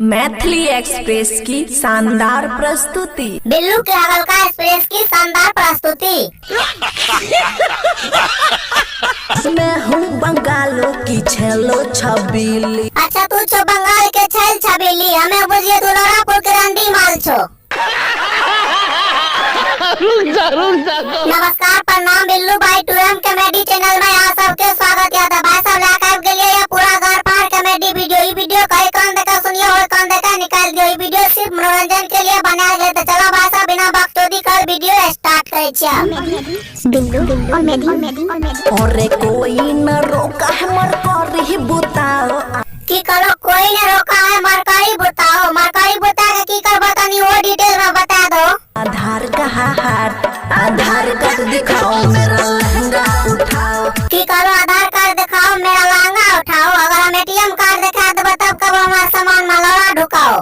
Maithili express की शानदार प्रस्तुति। बिल्लू के हवलका एक्सप्रेस की शानदार प्रस्तुति। मैं हूँ बंगालों की छेलो छबीली। अच्छा तू छो बंगाल के छेल छबीली, हमें बुझिए तू लोरापुर के रंडी माल छो। नमस्कार प्रणाम बिल्लू भाई टूएम कॉमेडी चैनल में यहाँ सबके स्वागत है। भाई सब लाइक के लिए पूरा घर पार कॉमेडी वीडियो ही वीडियो कहीं कौन देखा सुनिए और कौन देखा निकाल दियो। ये वीडियो सिर्फ मनोरंजन के लिए बनाया गया। तो चलो भाई सब बिना बकचोदी कर वीडियो स्टार्ट करे छिया। और कोई न रोका है मरकरी बुताओ की करो कोई न रोका है मरकरी बुताओ। मरकरी बुता के की कर बतानी वो डिटेल में बता दो। आधार का आधार कार्ड दिखाओ मेरा लहंगा उठाओ। की करो आधार कार्ड दिखाओ मेरा लहंगा उठाओ। अगर हम एटीएम कार्ड दिखा दो तब कब हमारा सामान मलवा ढुकाओ।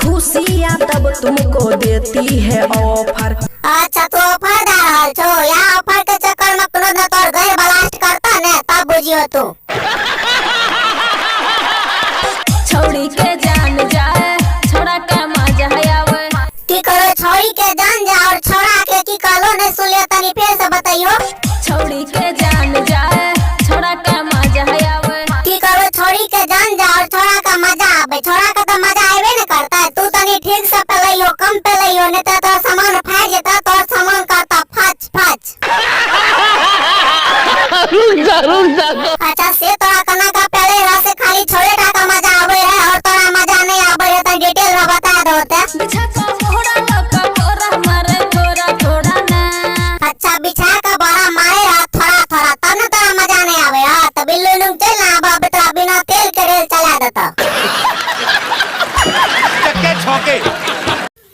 खुशियाँ तब तुमको देती है ऑफर। अच्छा तो ऑफर दे रहल छो या ऑफर के चक्कर में कोनो न तोर घर ब्लास्ट करता ने तब बुझियो तू। छोड़ी के जान जाए छोड़ा के मजा आवे। की करो छोड़ी के जान जा और छोड़ा के की करो ने सुलियो तनी फिर से बताइयो। छोड़ी के जान जाए छोड़ा के मजा आवे। की करो छोड़ी के जान जा और छोड़ा का मजा आवे। छोड़ा का तो मजा आवे न करता है। तू तनी ठीक से पलइयो कम पलइयो ने तो तोर सामान फैल जेता। तोर सामान करता फच फच। अच्छा से तोरा कना का पहले रहा से खाली छोड़े का मजा आवे है और तोरा मजा नहीं आवे है तो डिटेल में बता दो ते। बिछा का मोहरा लका तोरा मारे थोड़ा थोड़ा ना। अच्छा बिछा का बड़ा मारे रहा थोड़ा थोड़ा तब न तोरा मजा नहीं आवे। हां तो बिल्लू नुम चल ना बाप तो बिना तेल के रेल चला देता। चक्के छोके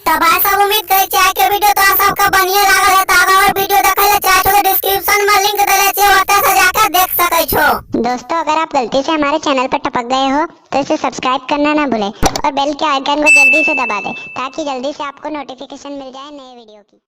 तो भाई सब उम्मीद करे चाहे के वीडियो तो सबका बढ़िया लागल है। तो अगर और वीडियो देखे ले चाहे तो डिस्क्रिप्शन में लिंक देले छे ओते से जाकर देख सकै छो। दोस्तों अगर आप गलती से हमारे चैनल पर टपक गए हो तो इसे सब्सक्राइब करना ना भूलें और बेल के आइकन को जल्दी से दबा दें ताकि जल्दी से आपको नोटिफिकेशन मिल जाए नए वीडियो की।